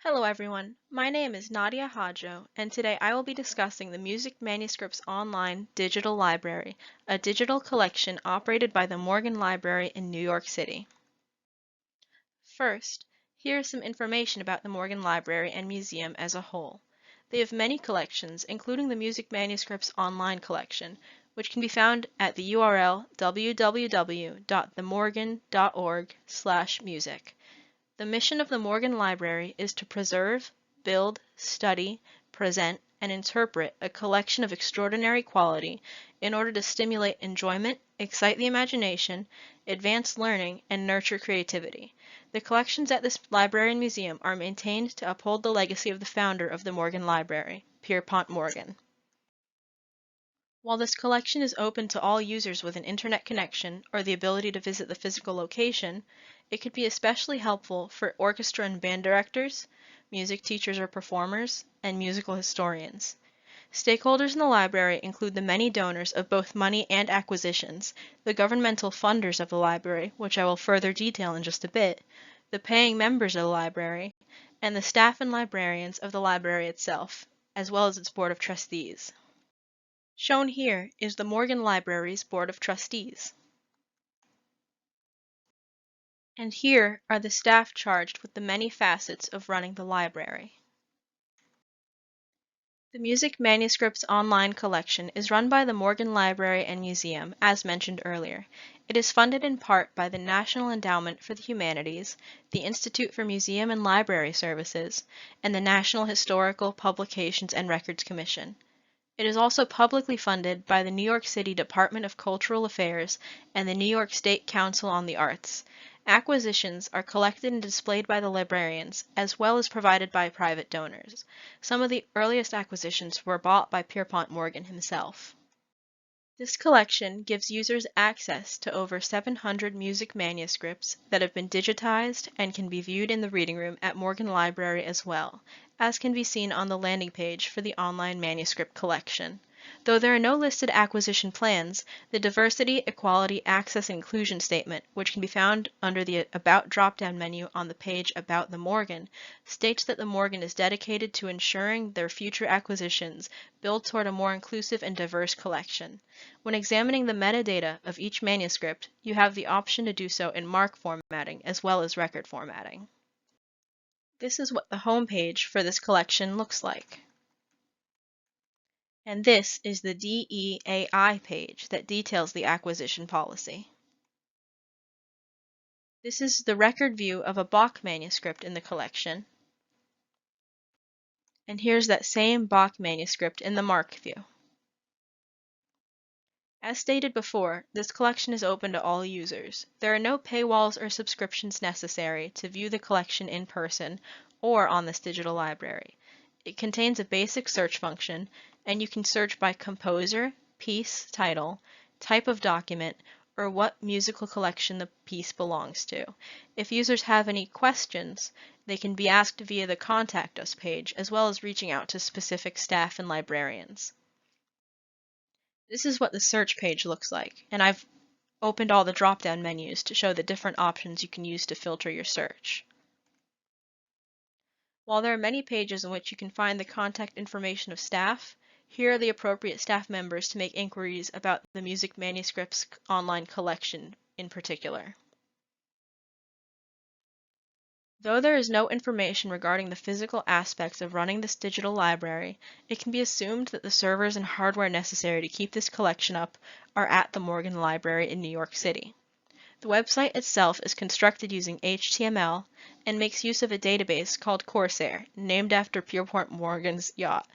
Hello everyone, my name is Nadia Hajo, and today I will be discussing the Music Manuscripts Online Digital Library, a digital collection operated by the Morgan Library in New York City. First, here is some information about the Morgan Library and Museum as a whole. They have many collections, including the Music Manuscripts Online collection, which can be found at the URL www.themorgan.org/music. The mission of the Morgan Library is to preserve, build, study, present, and interpret a collection of extraordinary quality in order to stimulate enjoyment, excite the imagination, advance learning, and nurture creativity. The collections at this library and museum are maintained to uphold the legacy of the founder of the Morgan Library, Pierpont Morgan. While this collection is open to all users with an internet connection or the ability to visit the physical location, it could be especially helpful for orchestra and band directors, music teachers or performers, and musical historians. Stakeholders in the library include the many donors of both money and acquisitions, the governmental funders of the library, which I will further detail in just a bit, the paying members of the library, and the staff and librarians of the library itself, as well as its board of trustees. Shown here is the Morgan Library's Board of Trustees. And here are the staff charged with the many facets of running the library. The Music Manuscripts Online collection is run by the Morgan Library and Museum, as mentioned earlier. It is funded in part by the National Endowment for the Humanities, the Institute for Museum and Library Services, and the National Historical Publications and Records Commission. It is also publicly funded by the New York City Department of Cultural Affairs and the New York State Council on the Arts. Acquisitions are collected and displayed by the librarians, as well as provided by private donors. Some of the earliest acquisitions were bought by Pierpont Morgan himself. This collection gives users access to over 700 music manuscripts that have been digitized and can be viewed in the reading room at Morgan Library as well, as can be seen on the landing page for the online manuscript collection. Though there are no listed acquisition plans, the Diversity, Equality, Access, and Inclusion statement, which can be found under the About drop-down menu on the page About the Morgan, states that the Morgan is dedicated to ensuring their future acquisitions build toward a more inclusive and diverse collection. When examining the metadata of each manuscript, you have the option to do so in MARC formatting as well as record formatting. This is what the home page for this collection looks like. And this is the DEAI page that details the acquisition policy. This is the record view of a Bach manuscript in the collection. And here's that same Bach manuscript in the MARC view. As stated before, this collection is open to all users. There are no paywalls or subscriptions necessary to view the collection in person or on this digital library. It contains a basic search function, and you can search by composer, piece title, type of document, or what musical collection the piece belongs to. If users have any questions, they can be asked via the Contact Us page, as well as reaching out to specific staff and librarians. This is what the search page looks like, and I've opened all the drop-down menus to show the different options you can use to filter your search. While there are many pages in which you can find the contact information of staff, here are the appropriate staff members to make inquiries about the Music Manuscripts Online collection in particular. Though there is no information regarding the physical aspects of running this digital library, it can be assumed that the servers and hardware necessary to keep this collection up are at the Morgan Library in New York City. The website itself is constructed using HTML and makes use of a database called Corsair, named after Pierpont Morgan's yacht.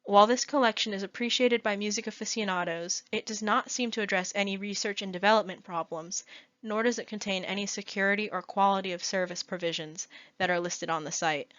While this collection is appreciated by music aficionados, it does not seem to address any research and development problems, nor does it contain any security or quality of service provisions that are listed on the site.